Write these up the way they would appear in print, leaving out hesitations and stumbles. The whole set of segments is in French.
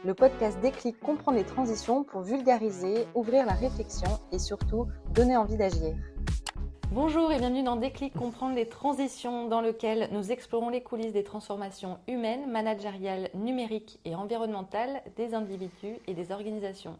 Le podcast Déclic comprend les transitions pour vulgariser, ouvrir la réflexion et surtout donner envie d'agir. Bonjour et bienvenue dans Déclic comprendre les transitions, dans lequel nous explorons les coulisses des transformations humaines, managériales, numériques et environnementales des individus et des organisations.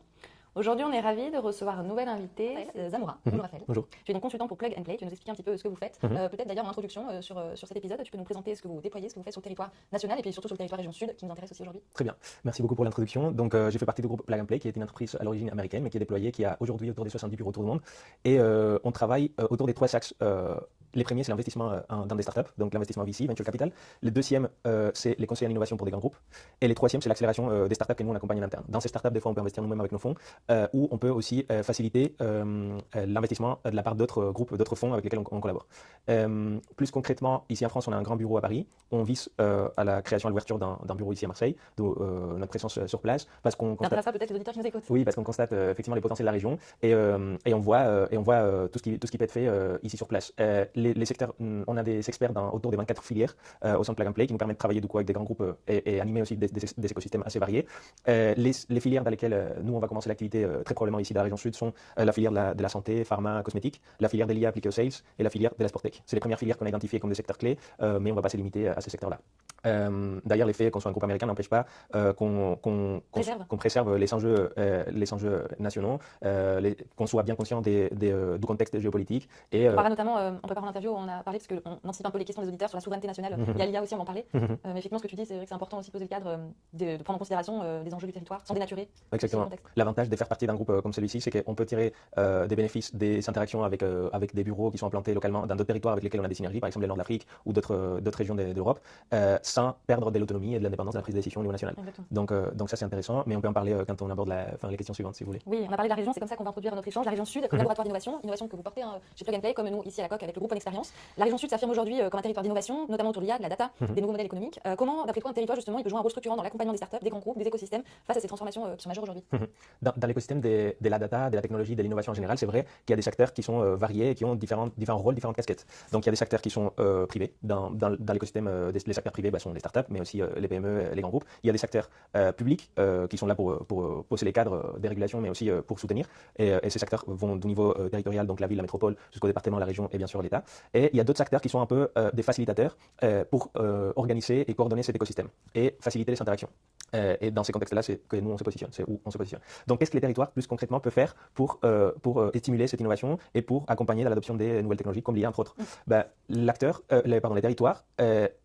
Aujourd'hui, on est ravis de recevoir un nouvel invité, Zamoura. Bonjour Raphaël. Bonjour. Tu es donc consultant pour Plug and Play, tu vas nous expliquer un petit peu ce que vous faites. Peut-être d'ailleurs en introduction sur cet épisode, tu peux nous présenter ce que vous déployez, ce que vous faites sur le territoire national et puis surtout sur le territoire région sud qui nous intéresse aussi aujourd'hui. Très bien, merci beaucoup pour l'introduction. Donc j'ai fait partie du groupe Plug and Play qui est une entreprise à l'origine américaine mais qui est déployée, qui a aujourd'hui autour des 70 bureaux autour du monde. Et on travaille autour des trois axes. Les premiers, c'est l'investissement dans des startups, donc l'investissement VC, Venture Capital. Le deuxième, c'est les conseils en innovation pour des grands groupes. Et le troisième, c'est l'accélération des startups que nous on accompagne en interne. Dans ces startups, des fois, on peut investir nous-mêmes avec nos fonds, ou on peut aussi faciliter l'investissement de la part d'autres groupes, d'autres fonds avec lesquels on collabore. Plus concrètement, ici en France, on a un grand bureau à Paris. On vise à la création, à l'ouverture d'un bureau ici à Marseille, d'où notre présence sur place, parce qu'on constate. Ça intéressera peut-être les auditeurs qui nous écoutent. Oui, parce qu'on constate effectivement les potentiels de la région et on voit tout ce qui peut être fait ici sur place. Les secteurs, on a des experts autour des 24 filières au sein de Plug and Play qui nous permettent de travailler du coup avec des grands groupes et animer aussi des écosystèmes assez variés. Les filières dans lesquelles nous on va commencer l'activité très probablement ici dans la région sud sont la filière de la santé, pharma, cosmétique, la filière des l'IA appliquée au sales et la filière de la sporttech. C'est les premières filières qu'on a identifiées comme des secteurs clés, mais on ne va pas se limiter à ces secteurs-là. D'ailleurs, les faits qu'on soit un groupe américain n'empêche pas qu'on préserve les enjeux nationaux, qu'on soit bien conscient du contexte géopolitique. Et, on parlera notamment, on prépare l'interview, on a parlé, parce qu'on anticipe un peu les questions des auditeurs sur la souveraineté nationale. Il y a l'IA aussi, on va en parler. Mais effectivement, ce que tu dis, c'est vrai que c'est important aussi de poser le cadre, de prendre en considération les enjeux du territoire, sans dénaturer. Exactement. L'avantage de faire partie d'un groupe comme celui-ci, c'est qu'on peut tirer des bénéfices des interactions avec des bureaux qui sont implantés localement dans d'autres territoires avec lesquels on a des synergies, par exemple le nord de l'Afrique ou d'autres régions d'Europe, sans perdre de l'autonomie et de l'indépendance de la prise de décision au niveau national. Donc ça, c'est intéressant, mais on peut en parler quand on aborde les questions suivantes, si vous voulez. Oui, on a parlé de la région, c'est comme ça qu'on va introduire notre échange. La région sud, laboratoire d'innovation, innovation que vous portez chez Plug and Play, comme nous ici à la COC avec le groupe en expérience. La région sud s'affirme aujourd'hui comme un territoire d'innovation, notamment autour de l'IA, de la data, des nouveaux modèles économiques. Comment, d'après toi, un territoire justement, il peut jouer un rôle structurant dans l'accompagnement des startups, des grands groupes, des écosystèmes face à ces transformations qui sont majeures aujourd'hui? Dans l'écosystème de la data, de la technologie, de l'innovation en général, c'est vrai qu'il y a des secteurs qui sont variés et qui ont différents rôles, différentes casquettes. Donc il y a des secteurs qui sont privés. Dans l'écosystème, les secteurs privés sont les startups, mais aussi les PME, les grands groupes. Il y a des secteurs publics qui sont là pour poser les cadres des régulations, mais aussi pour soutenir. Et ces secteurs vont du niveau territorial, donc la ville, la métropole, jusqu'au département, la région et bien sûr l'État. Et il y a d'autres secteurs qui sont un peu des facilitateurs pour organiser et coordonner cet écosystème et faciliter les interactions. Et dans ces contextes-là, c'est que nous on se positionne, c'est où on se positionne. Donc qu'est-ce que les territoires plus concrètement peuvent faire pour stimuler cette innovation et pour accompagner dans l'adoption des nouvelles technologies comme l'IA entre autres? Les territoires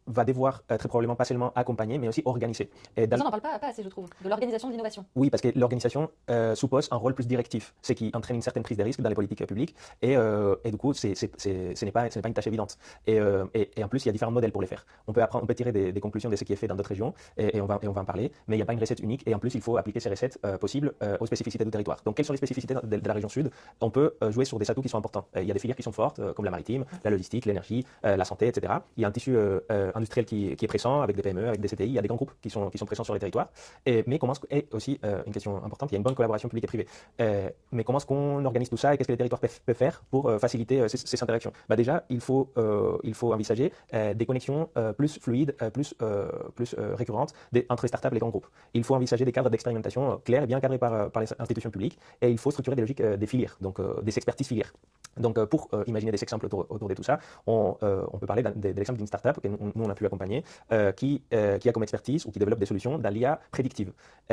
va devoir très probablement pas seulement accompagner mais aussi organiser. Et ça, on n'en parle pas assez, je trouve, de l'organisation de l'innovation. Oui, parce que l'organisation suppose un rôle plus directif, ce qui entraîne une certaine prise de risque dans les politiques publiques et du coup ce n'est pas une tâche évidente. Et en plus il y a différents modèles pour les faire. On peut tirer des conclusions de ce qui est fait dans d'autres régions et on va en parler, mais il n'y a pas une recette unique et en plus il faut appliquer ces recettes possibles aux spécificités du territoire. Donc quelles sont les spécificités de la région sud? On peut jouer sur des atouts qui sont importants. Il y a des filières qui sont fortes comme la maritime, la logistique, l'énergie, la santé, etc. Il y a un tissu industriel qui est présent avec des PME, avec des CTI, il y a des grands groupes qui sont présents sur les territoires. Mais comment est aussi une question importante, il y a une bonne collaboration publique et privée. Mais comment est-ce qu'on organise tout ça et qu'est-ce que les territoires peuvent faire pour faciliter ces interactions? Déjà, il faut envisager des connexions plus fluides, plus récurrentes entre les startups et les grands groupes. Il faut envisager des cadres d'expérimentation clairs et bien cadrés par les institutions publiques et il faut structurer des logiques des filières, donc des expertises filières. Donc pour imaginer des exemples autour de tout ça, on peut parler de l'exemple d'une startup que nous on a pu accompagner qui a comme expertise ou qui développe des solutions dans l'IA prédictive.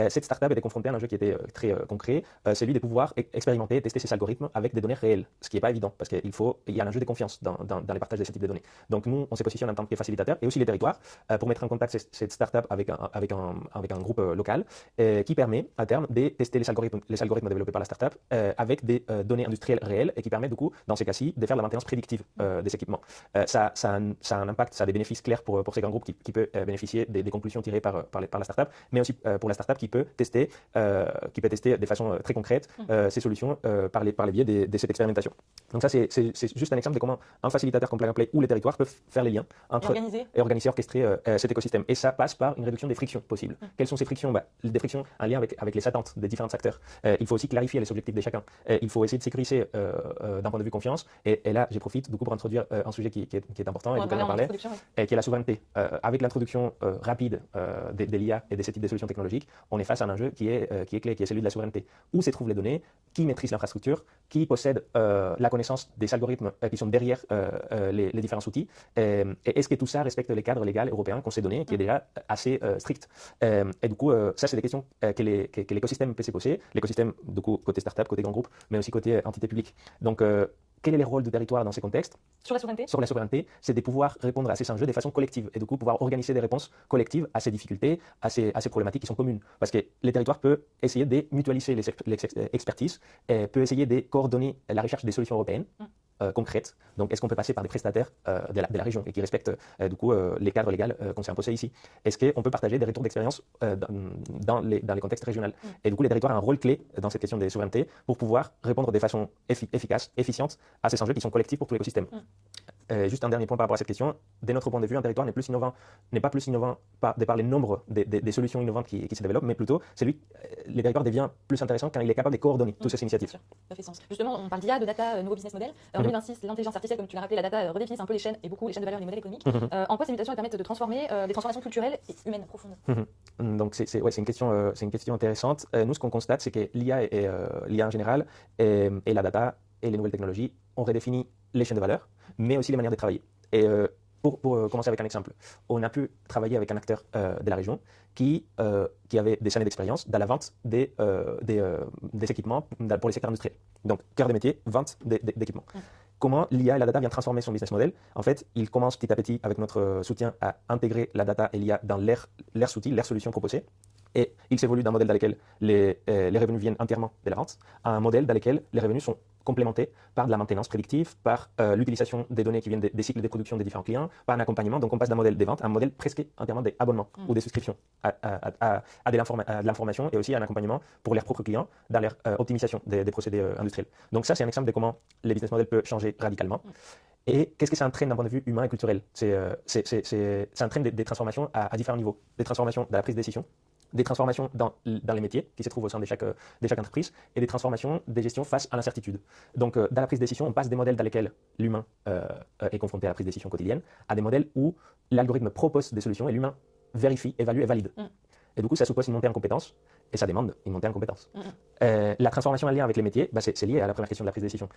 Cette startup était confrontée à un enjeu qui était très concret, celui de pouvoir expérimenter et tester ces algorithmes avec des données réelles, ce qui n'est pas évident parce qu'il y a un enjeu de confiance dans les partages de ce type de données. Donc nous on s'est positionné en tant que facilitateur et aussi les territoires pour mettre en contact cette startup avec un groupe local qui permet à terme de tester les algorithmes développés par la startup avec des données industrielles réelles et qui permet du coup dans ces cas-ci de faire la maintenance prédictive des équipements. Ça a un impact, ça a des bénéfices clairs pour ces grands groupes qui peut bénéficier des conclusions tirées par la startup, mais aussi pour la startup qui peut tester de façon très concrète ces solutions par les biais de cette expérimentation. Donc ça c'est juste un exemple de comment un facilitateur comme Plug and Play ou les territoires peuvent faire les liens entre organiser, orchestrer cet écosystème. Et ça passe par une réduction des frictions possibles. Quelles sont ces frictions? Des frictions en lien avec les attentes des différents acteurs. Il faut aussi clarifier les objectifs de chacun. Il faut essayer de sécuriser d'un point de vue confiance. Et là, j'en profite du coup pour introduire un sujet qui est important et duquel on parlait, qui est la souveraineté. Avec l'introduction rapide des l'IA et de ces types de solutions technologiques, on est face à un enjeu qui est clé, qui est celui de la souveraineté. Où se trouvent les données, qui maîtrise l'infrastructure, qui possède la connaissance des algorithmes qui sont derrière les différents outils, et est-ce que tout ça respecte les cadres légaux européens qu'on s'est donné, qui est déjà assez strict. Et du coup, ça, c'est des questions que l'écosystème peut se poser, l'écosystème, du coup, côté startup, côté grand groupe, mais aussi côté entité publique. Donc, quel est le rôle du territoire dans ces contextes? Sur la souveraineté? Sur la souveraineté, c'est de pouvoir répondre à ces enjeux de façon collective et du coup pouvoir organiser des réponses collectives à ces difficultés, à ces problématiques qui sont communes. Parce que les territoires peuvent essayer de mutualiser les expertises, peuvent essayer de coordonner la recherche des solutions européennes concrètes. Donc, est-ce qu'on peut passer par des prestataires de la région et qui respectent du coup les cadres légaux qu'on s'est imposés ici? Est-ce qu'on peut partager des retours d'expérience dans les contextes régionaux? Et du coup, les territoires ont un rôle clé dans cette question de souveraineté pour pouvoir répondre de façon efficace, efficiente à ces enjeux qui sont collectifs pour tout l'écosystème. Juste un dernier point par rapport à cette question. De notre point de vue, un territoire n'est pas plus innovant de par le nombre des solutions innovantes qui se développent, mais plutôt, les territoires devient plus intéressant quand il est capable de coordonner toutes ces initiatives. Bien sûr, ça fait sens. Justement, on parle d'IA, de data, nouveau business model. En 2026, l'intelligence artificielle, comme tu l'as rappelé, la data redéfinissent un peu les chaînes et beaucoup les chaînes de valeur et les modèles économiques. En quoi ces mutations permettent de transformer des transformations culturelles et humaines profondes? Donc, c'est une question intéressante. Nous, ce qu'on constate, c'est que l'IA en général et la data et les nouvelles technologies ont redéfini les chaînes de valeur, mais aussi les manières de travailler. Et pour commencer avec un exemple, on a pu travailler avec un acteur de la région qui avait des années d'expérience dans la vente des équipements pour les secteurs industriels. Donc, cœur de métier, vente d'équipements. Comment l'IA et la data viennent transformer son business model? En fait, ils commencent petit à petit, avec notre soutien, à intégrer la data et l'IA dans leurs outils, leurs solutions proposées. Et ils s'évoluent d'un modèle dans lequel les revenus viennent entièrement de la vente à un modèle dans lequel les revenus sont complémentés par de la maintenance prédictive, par l'utilisation des données qui viennent des cycles de production des différents clients, par un accompagnement. Donc, on passe d'un modèle de vente à un modèle presque entièrement d'abonnement ou de souscription à de l'information et aussi à un accompagnement pour leurs propres clients dans leur optimisation des procédés industriels. Donc, ça, c'est un exemple de comment les business models peuvent changer radicalement. Et qu'est-ce que ça entraîne d'un point de vue humain et culturel? Ça entraîne des transformations à différents niveaux. Des transformations dans la prise de décision, des transformations dans les métiers qui se trouvent au sein de chaque entreprise et des transformations des gestions face à l'incertitude. Donc, dans la prise de décision, on passe des modèles dans lesquels l'humain est confronté à la prise de décision quotidienne à des modèles où l'algorithme propose des solutions et l'humain vérifie, évalue et valide. Et du coup, ça suppose une montée en compétences et ça demande une montée en compétences. La transformation en lien avec les métiers, c'est lié à la première question de la prise de décision.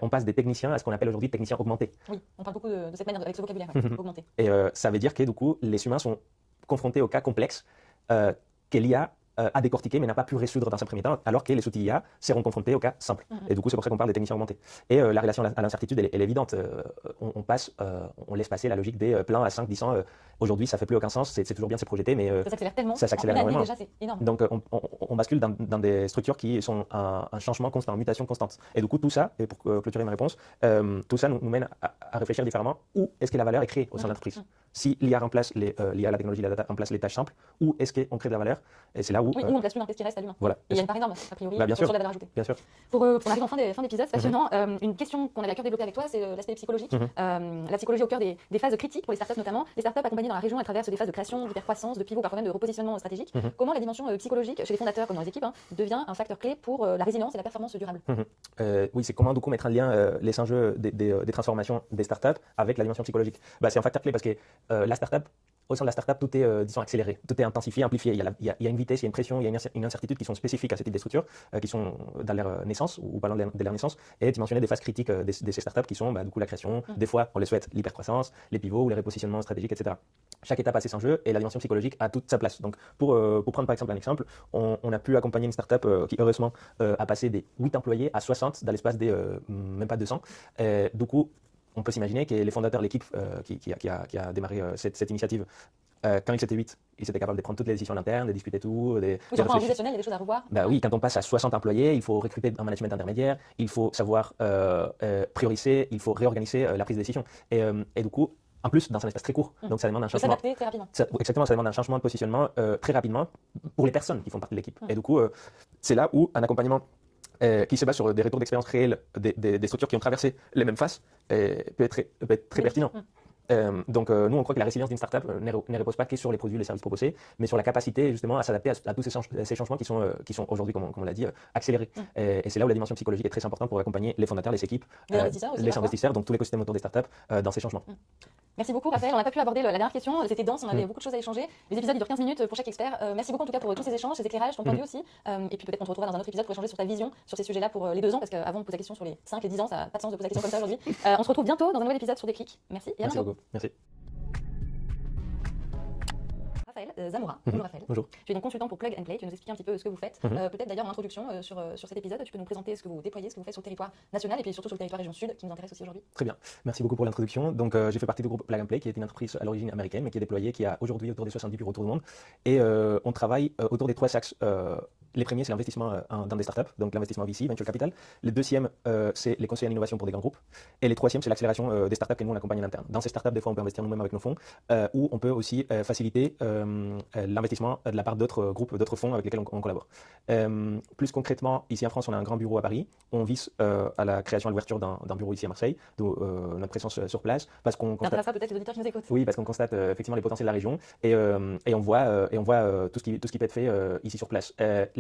On passe des techniciens à ce qu'on appelle aujourd'hui techniciens augmentés. Oui, on parle beaucoup de cette manière, avec ce vocabulaire, augmenté. Et ça veut dire que du coup, les humains sont confrontés aux cas complexes que l'IA a décortiqué mais n'a pas pu résoudre dans un premier temps, alors que les outils IA seront confrontés aux cas simples. Et du coup, c'est pour ça qu'on parle des techniciens augmentés. Et la relation à l'incertitude, elle est évidente. On laisse passer la logique des plans à 5, 10 ans. Aujourd'hui, ça fait plus aucun sens, c'est toujours bien de se projeter, mais ça s'accélère tellement. Ça s'accélère énormément. Déjà, c'est énorme. Donc, on bascule dans des structures qui sont un changement constant, une mutation constante. Et du coup, tout ça, et pour clôturer ma réponse, tout ça nous mène à réfléchir différemment. Où est-ce que la valeur est créée au sein de l'entreprise? Si l'IA remplace l'IA, la technologie, la data remplace les tâches simples, où est-ce qu'on crée de la valeur? Et c'est là où... Oui, où on place l'humain, qu'est-ce qui reste à l'humain? Voilà. Et il y a une part énorme, a priori, bien sûr, sur la valeur ajoutée. Bien sûr. On arrive en fin d'épisode, c'est passionnant. Une question qu'on avait à cœur de développer avec toi, c'est l'aspect psychologique. La psychologie au cœur des phases critiques pour les startups notamment. Les startups accompagnées dans la région, elles traversent des phases de création, d'hypercroissance, de pivot, parfois même de repositionnement stratégique. Comment la dimension psychologique chez les fondateurs comme dans les équipes devient un facteur clé pour la résilience et la performance durable? Oui, c'est comment du coup mettre en lien les enjeux des transformations des startups avec la dimension psychologique. C'est un facteur clé parce que la startup, au sein de la startup, tout est disons, accéléré, tout est intensifié, amplifié. Il y a une vitesse, il y a une pression, il y a une incertitude qui sont spécifiques à ce type de structures, qui sont dans leur naissance ou parlant de leur naissance. Et tu mentionnais des phases critiques de ces startups qui sont du coup la création, des fois on les souhaite l'hypercroissance, les pivots ou les repositionnements stratégiques, etc. Chaque étape a ses enjeux et la dimension psychologique a toute sa place. Donc pour prendre par exemple un exemple, on a pu accompagner une startup qui heureusement a passé des 8 employés à 60 dans l'espace des même pas 200. Du coup, on peut s'imaginer que les fondateurs, l'équipe qui a démarré cette initiative, quand ils étaient 8, ils étaient capables de prendre toutes les décisions en interne, de discuter tout. Sur le plan organisationnel, il y a des choses à revoir. Oui, quand on passe à 60 employés, il faut recruter un management intermédiaire, il faut savoir prioriser, il faut réorganiser la prise de décision. Et du coup, en plus, dans un espace très court. Donc, ça demande un changement. S'adapter très rapidement. Exactement, ça demande un changement de positionnement très rapidement pour les personnes qui font partie de l'équipe. Et du coup, c'est là où un accompagnement qui se base sur des retours d'expérience réels des structures qui ont traversé les mêmes phases peut être très pertinent. Nous, on croit que la résilience d'une startup ne repose pas que sur les produits et les services proposés, mais sur la capacité justement à s'adapter à tous ces changements qui sont aujourd'hui, comme on l'a dit, accélérés. Et c'est là où la dimension psychologique est très importante pour accompagner les fondateurs, les équipes, les investisseurs, donc tout l'écosystème autour des startups dans ces changements. Merci beaucoup Raphaël, on n'a pas pu aborder la dernière question, c'était dense, on avait beaucoup de choses à échanger. Les épisodes ils durent 15 minutes pour chaque expert. Merci beaucoup en tout cas pour tous ces échanges, ces éclairages, ton point de vue aussi. Et puis peut-être qu'on te retrouvera dans un autre épisode pour échanger sur ta vision sur ces sujets-là pour les 2 ans, parce qu'avant on pose la question sur les 5 et 10 ans, ça n'a pas de sens de poser la question comme ça aujourd'hui. On se retrouve bientôt dans un nouvel épisode sur Déclic. Merci et à Merci bientôt. beaucoup. Merci. Raphaël Zamora. Bonjour Raphaël. Bonjour. Tu es donc consultant pour Plug and Play, tu vas nous expliquer un petit peu ce que vous faites. Peut-être d'ailleurs en introduction sur cet épisode, tu peux nous présenter ce que vous déployez, ce que vous faites sur le territoire national et puis surtout sur le territoire région sud qui nous intéresse aussi aujourd'hui. Très bien, merci beaucoup pour l'introduction. Donc j'ai fait partie du groupe Plug and Play qui est une entreprise à l'origine américaine mais qui est déployée, qui a aujourd'hui autour de 70 bureaux autour du monde. Et on travaille autour des 3 axes. Les premiers, c'est l'investissement dans des startups, donc l'investissement VC, Venture Capital. Le deuxième, c'est les conseils en innovation pour des grands groupes. Et les troisième, c'est l'accélération des startups que nous on accompagne en interne. Dans ces startups, des fois, on peut investir nous-mêmes avec nos fonds, ou on peut aussi faciliter l'investissement de la part d'autres groupes, d'autres fonds avec lesquels on collabore. Plus concrètement, ici en France, on a un grand bureau à Paris. On vise à la création, à l'ouverture d'un bureau ici à Marseille, d'où notre présence sur place, parce qu'on constate. Ça peut-être les auditeurs qui nous écoutent. Oui, parce qu'on constate effectivement les potentiels de la région et on voit tout ce qui peut être fait ici sur place.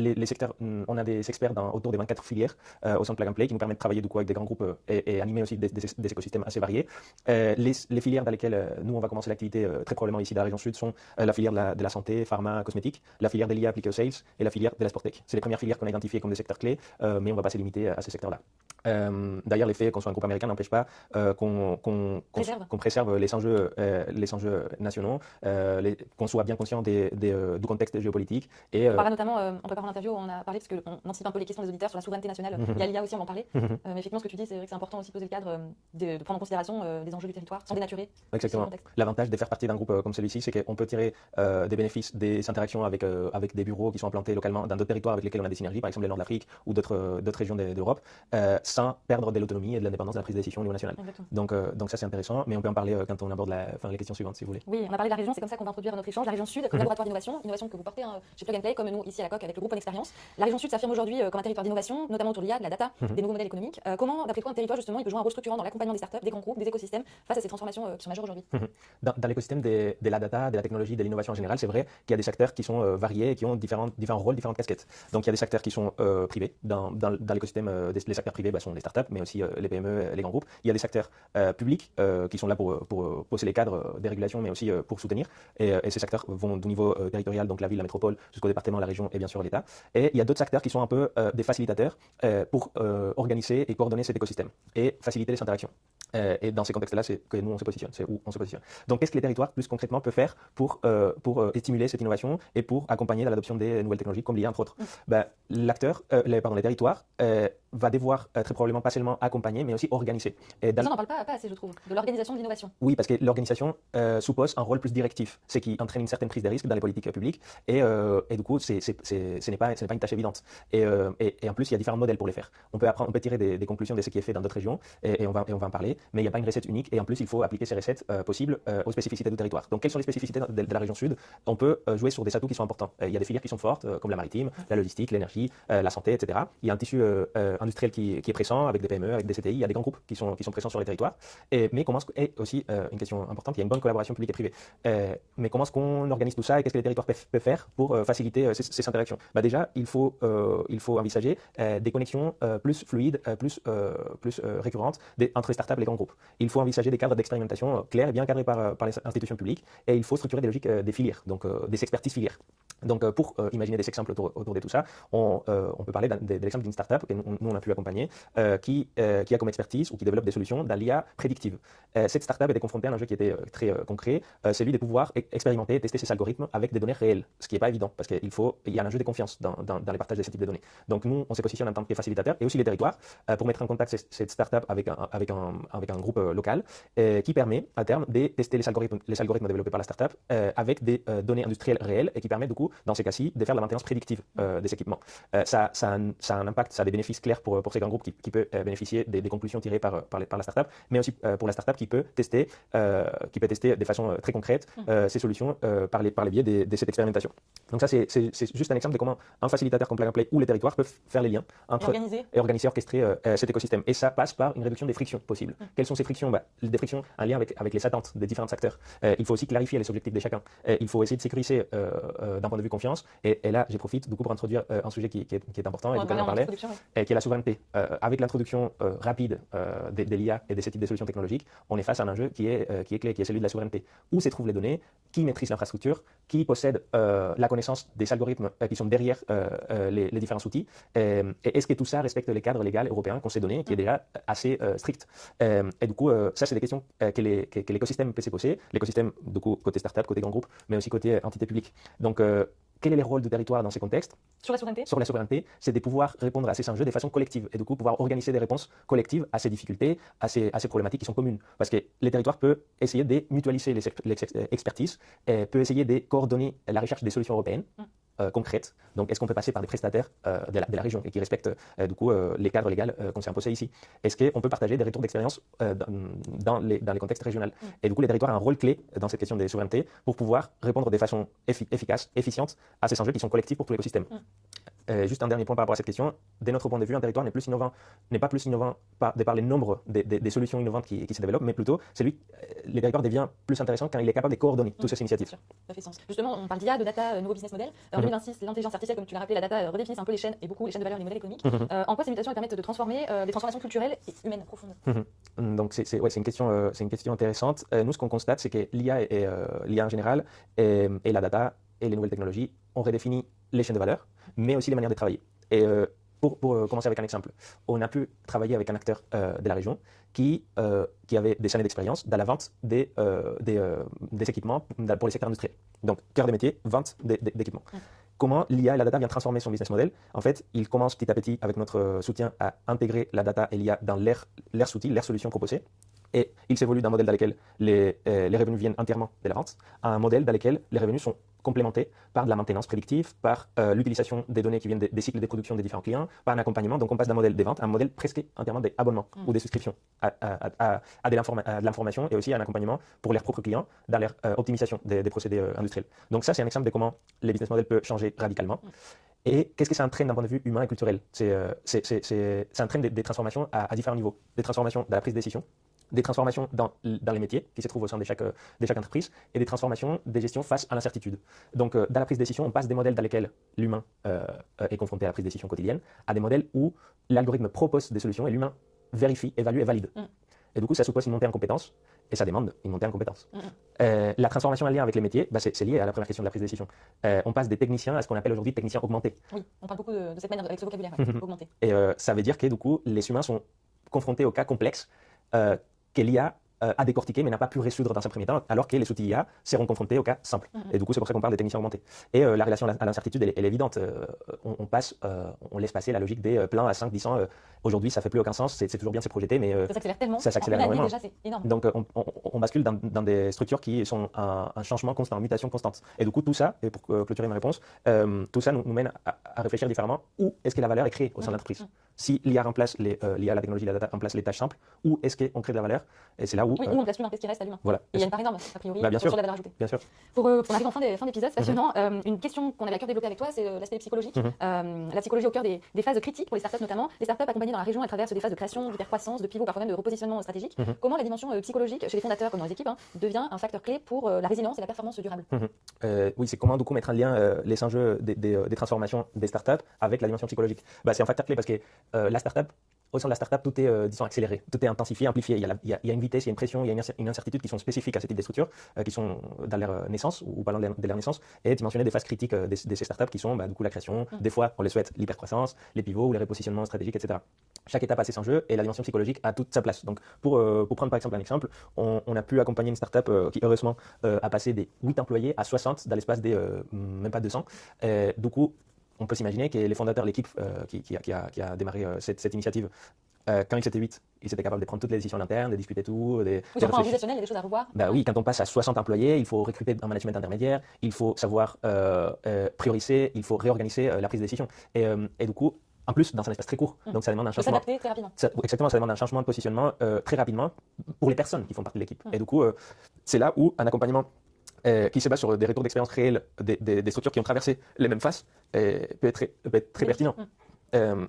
Les secteurs, on a des experts autour des 24 filières au sein de Plug and Play qui nous permettent de travailler du coup avec des grands groupes et animer aussi des écosystèmes assez variés. Les filières dans lesquelles nous on va commencer l'activité très probablement ici dans la région sud sont la filière de la santé, pharma, cosmétique, la filière des liens appliqués aux sales et la filière de la sporttech. C'est les premières filières qu'on a identifiées comme des secteurs clés, mais on ne va pas se limiter à ces secteurs-là. D'ailleurs, l'effet qu'on soit un groupe américain n'empêche pas qu'on préserve les enjeux nationaux, qu'on soit bien conscient du contexte géopolitique. Et, on parlera notamment, en préparant l'interview, on a parlé, parce qu'on anticipe un peu les questions des auditeurs sur la souveraineté nationale. Il y a l'IA aussi, on va en parler. Mais effectivement, ce que tu dis, c'est vrai que c'est important aussi de poser le cadre, de prendre en considération les enjeux du territoire, sans dénaturer. Exactement. L'avantage de faire partie d'un groupe comme celui-ci, c'est qu'on peut tirer des bénéfices des interactions avec des bureaux qui sont implantés localement dans d'autres territoires avec lesquels on a des synergies, par exemple le nord de l'Afrique ou d'autres régions d'Europe, sans perdre de l'autonomie et de l'indépendance de la prise de décision au niveau national. Donc ça, c'est intéressant, mais on peut en parler quand on aborde les questions suivantes, si vous voulez. Oui, on a parlé de la région, c'est comme ça qu'on va introduire notre échange. La région sud, comme laboratoire d'innovation, innovation que vous portez chez Plug and Play, comme nous ici à la COQ avec le groupe en expérience. La région sud s'affirme aujourd'hui comme un territoire d'innovation, notamment autour de l'IA, de la data, des nouveaux modèles économiques. Comment, d'après toi, un territoire justement, il peut jouer un rôle structurant dans l'accompagnement des startups, des grands groupes, des écosystèmes face à ces transformations qui sont majeures aujourd'hui? Dans l'écosystème de la data, de la technologie, de l'innovation en général, c'est vrai qu'il y a des secteurs qui sont variés et qui ont différents rôles, différentes casquettes. Donc il y a des secteurs qui sont privés. Dans l'écosystème, les secteurs privés sont les startups, mais aussi les PME, les grands groupes. Il y a des secteurs publics qui sont là pour poser les cadres des régulations, mais aussi pour soutenir. Et ces secteurs vont du niveau territorial, donc la ville, la métropole, jusqu'au département, la région et bien sûr l'État. Et il y a d'autres secteurs qui sont un peu des facilitateurs pour organiser et coordonner cet écosystème et faciliter les interactions. Et dans ces contextes-là, c'est que nous, on se positionne. C'est où on se positionne. Donc, qu'est-ce que les territoires, plus concrètement, peuvent faire pour stimuler cette innovation et pour accompagner dans l'adoption des nouvelles technologies, comme l'IA, entre autres? Les territoires va devoir très probablement pas seulement accompagner, mais aussi organiser. Et ça, on n'en parle pas assez, je trouve, de l'organisation de l'innovation. Oui, parce que l'organisation suppose un rôle plus directif, ce qui entraîne une certaine prise de risque dans les politiques publiques. Et du coup, ce n'est pas une tâche évidente. Et en plus, il y a différents modèles pour les faire. On peut tirer des conclusions de ce qui est fait dans d'autres régions, et on va en parler. Mais il n'y a pas une recette unique, et en plus, il faut appliquer ces recettes possibles aux spécificités du territoire. Donc, quelles sont les spécificités de la région sud? On peut jouer sur des atouts qui sont importants. Il y a des filières qui sont fortes, comme la maritime, la logistique, l'énergie, la santé, etc. Il y a un tissu industriel qui est présent, avec des PME, avec des CTI, il y a des grands groupes qui sont présents sur les territoires. Mais comment est aussi une question importante, il y a une bonne collaboration publique et privée. Mais comment est-ce qu'on organise tout ça et qu'est-ce que les territoires peuvent faire pour faciliter ces interactions? Déjà, il faut envisager des connexions plus fluides, plus récurrentes entre les startups et les grands groupes. Il faut envisager des cadres d'expérimentation clairs et bien cadrés par les institutions publiques, et il faut structurer des logiques des filières, donc des expertises filières. Donc, pour imaginer des exemples autour de tout ça, on peut parler de l'exemple d'une startup que nous on a pu accompagner, qui a comme expertise ou qui développe des solutions dans l'IA prédictive. Cette startup était confrontée à un enjeu qui était très concret, celui de pouvoir expérimenter, tester ces algorithmes avec des données réelles, ce qui n'est pas évident parce qu'il y a un enjeu de confiance dans les partages de ce type de données. Donc, nous, on se positionne en tant que facilitateur et aussi les territoires pour mettre en contact cette startup avec un groupe local qui permet à terme de tester les algorithmes développés par la startup avec des données industrielles réelles et qui permet du coup dans ces cas-ci, de faire de la maintenance prédictive des équipements. Ça a un impact, ça a des bénéfices clairs pour ces grands groupes qui peuvent bénéficier des conclusions tirées par la startup, mais aussi pour la startup qui peut tester de façon très concrète ces solutions par les biais de cette expérimentation. Donc ça, c'est juste un exemple de comment un facilitateur comme Plug and Play ou les territoires peuvent faire les liens entre et organiser, orchestrer cet écosystème. Et ça passe par une réduction des frictions possibles. Quelles sont ces frictions? Des frictions en lien avec les attentes des différents acteurs. Il faut aussi clarifier les objectifs de chacun. Il faut essayer de sécuriser d'un point de vue confiance. Et là, j'en profite du coup pour introduire un sujet qui est important et dont on parlait, qui est la souveraineté. Avec l'introduction rapide de l'IA et de ce type de solutions technologiques, on est face à un enjeu qui est clé, qui est celui de la souveraineté. Où se trouvent les données? Qui maîtrise l'infrastructure? Qui possède la connaissance des algorithmes qui sont derrière les différents outils? Et est-ce que tout ça respecte les cadres légaux européens qu'on s'est donné, qui est déjà assez strict? Et du coup, ça, c'est des questions que l'écosystème peut se poser. L'écosystème, du coup, côté startup, côté grand groupe, mais aussi côté entité publique. Donc, quel est le rôle du territoire dans ces contextes? Sur la souveraineté? Sur la souveraineté, c'est de pouvoir répondre à ces enjeux de façon collective et du coup pouvoir organiser des réponses collectives à ces difficultés, à ces problématiques qui sont communes. Parce que les territoires peuvent essayer de mutualiser les expertises, peut essayer de coordonner la recherche des solutions européennes concrètes. Donc, est-ce qu'on peut passer par des prestataires de la région et qui respectent du coup les cadres légaux qu'on s'est imposés ici? Est-ce qu'on peut partager des retours d'expérience dans les contextes régionaux? Et du coup, les territoires ont un rôle clé dans cette question de souveraineté pour pouvoir répondre de façon efficace, efficiente à ces enjeux qui sont collectifs pour tout l'écosystème. Juste un dernier point par rapport à cette question. De notre point de vue, un territoire n'est pas plus innovant de par le nombre des solutions innovantes qui se développent, mais plutôt les territoires devient plus intéressant quand il est capable de coordonner toutes ces initiatives. Ça fait sens. Justement, on parle d'IA, de data, nouveau business model. En 2026, l'intelligence artificielle, comme tu l'as rappelé, la data redéfinissent un peu les chaînes et beaucoup les chaînes de valeur, les modèles économiques. En quoi ces mutations permettent de transformer des transformations culturelles et humaines profondes? Donc c'est une question intéressante. Nous, ce qu'on constate, c'est que l'IA en général et la data et les nouvelles technologies ont redéfini les chaînes de valeur, mais aussi les manières de travailler. Et pour commencer avec un exemple, on a pu travailler avec un acteur de la région qui avait des années d'expérience dans la vente des équipements pour les secteurs industriels. Donc, cœur de métier, vente d'équipements. Comment l'IA et la data viennent transformer son business model? En fait, il commence petit à petit, avec notre soutien, à intégrer la data et l'IA dans leurs outils, leurs solutions proposées. Et il s'évolue d'un modèle dans lequel les revenus viennent entièrement de la vente à un modèle dans lequel les revenus sont complémentés par de la maintenance prédictive, par l'utilisation des données qui viennent des cycles de production des différents clients, par un accompagnement. Donc on passe d'un modèle de vente à un modèle presque entièrement d'abonnement ou de souscription à de l'information et aussi à un accompagnement pour leurs propres clients dans leur optimisation des procédés industriels. Donc ça, c'est un exemple de comment les business models peuvent changer radicalement. Et qu'est-ce que ça entraîne d'un point de vue humain et culturel? Ça entraîne des transformations à différents niveaux. Des transformations dans la prise de décision, des transformations dans les métiers qui se trouvent au sein de chaque entreprise et des transformations des gestions face à l'incertitude. Donc, dans la prise de décision, on passe des modèles dans lesquels l'humain est confronté à la prise de décision quotidienne à des modèles où l'algorithme propose des solutions et l'humain vérifie, évalue et valide. Et du coup, ça suppose une montée en compétences et ça demande une montée en compétences. La transformation en lien avec les métiers, c'est lié à la première question de la prise de décision. On passe des techniciens à ce qu'on appelle aujourd'hui techniciens augmentés. Oui, on parle beaucoup de cette manière, avec ce vocabulaire, augmenté. Et ça veut dire que du coup, les humains sont confrontés aux cas complexes que l'IA a décortiqué mais n'a pas pu résoudre dans un premier temps, alors que les outils IA seront confrontés aux cas simples. Et du coup, c'est pour ça qu'on parle des techniciens augmentés. Et la relation à l'incertitude, elle est évidente. On laisse passer la logique des plans à 5, 10 ans. Aujourd'hui, ça ne fait plus aucun sens. C'est toujours bien de se projeter, mais ça s'accélère tellement. Ça s'accélère énormément. Déjà, c'est énorme. Donc, on bascule dans des structures qui sont un changement constant, une mutation constante. Et du coup, tout ça, et pour clôturer ma réponse, tout ça nous mène à réfléchir différemment. Où est-ce que la valeur est créée au sein de l'entreprise? Si l'IA remplace l'IA, la technologie, la data remplace les tâches simples, où est-ce qu'on crée de la valeur? Et c'est là où on place l'humain, qu'est-ce qui reste à l'humain? Voilà. Et il y a une part énorme, a priori, bien sûr, sur la valeur ajoutée. Bien sûr. On arrive en fin d'épisode, c'est passionnant. Une question qu'on avait à cœur de développer avec toi, c'est l'aspect psychologique. La psychologie au cœur des phases critiques pour les startups notamment. Les startups accompagnées dans la région, elles traversent des phases de création, d'hypercroissance, de pivot, parfois même de repositionnement stratégique. Comment la dimension psychologique chez les fondateurs comme dans les équipes devient un facteur clé pour la résilience et la performance durable? Oui, c'est comment du coup mettre en lien les enjeux des transformations des startups avec la dimension psychologique. C'est un facteur clé parce que la startup, au sein de la startup, tout est, disons, accéléré, tout est intensifié, amplifié. Il y a une vitesse, il y a une pression, il y a une incertitude qui sont spécifiques à ce type de structures, qui sont dans leur naissance ou parlant de leur naissance, et tu mentionnais des phases critiques de ces startups qui sont du coup la création, des fois on les souhaite l'hypercroissance, les pivots ou les repositionnements stratégiques, etc. Chaque étape a ses enjeux et la dimension psychologique a toute sa place. Donc pour prendre par exemple un exemple, on a pu accompagner une startup qui heureusement a passé des 8 employés à 60 dans l'espace des même pas 200. Du coup, on peut s'imaginer que les fondateurs, l'équipe qui a démarré cette initiative, quand ils étaient 8, ils étaient capables de prendre toutes les décisions internes, de discuter tout, Oui, sur le plan organisationnel, il y a des choses à revoir. Bah oui, quand on passe à 60 employés, il faut recruter un management intermédiaire, il faut savoir prioriser, il faut réorganiser la prise de décision. Et du coup, en plus, dans un espace très court, donc ça demande un Il faut changement. s'adapter très rapidement. Exactement, ça demande un changement de positionnement très rapidement pour les personnes qui font partie de l'équipe. Et du coup, c'est là où un accompagnement qui se base sur des retours d'expérience réels des structures qui ont traversé les mêmes phases peut être très pertinent.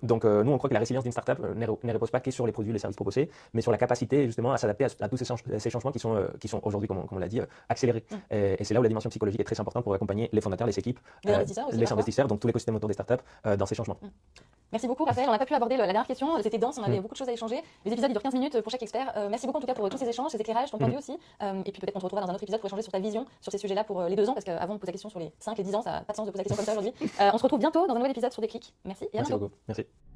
Donc, nous, on croit que la résilience d'une startup ne repose pas que sur les produits et les services proposés, mais sur la capacité justement à s'adapter à tous ces changements qui sont aujourd'hui, comme on l'a dit, accélérés. Et c'est là où la dimension psychologique est très importante pour accompagner les fondateurs, les équipes, les investisseurs, donc tout l'écosystème autour des startups dans ces changements. Merci beaucoup, Raphaël. On n'a pas pu aborder la dernière question. C'était dense, on avait beaucoup de choses à échanger. Les épisodes, ils durent 15 minutes pour chaque expert. Merci beaucoup en tout cas pour tous ces échanges, ces éclairages, ton point de vue aussi. Et puis peut-être qu'on te retrouvera dans un autre épisode pour échanger sur ta vision sur ces sujets-là pour les 2 ans, parce qu'avant de poser la question sur les 5, les 10 ans, ça n'a pas de sens de poser la question comme ça aujourd'hui. On se retrouve bientôt dans un nouvel épisode sur Déclic. Merci et à bientôt. Merci beaucoup. Merci.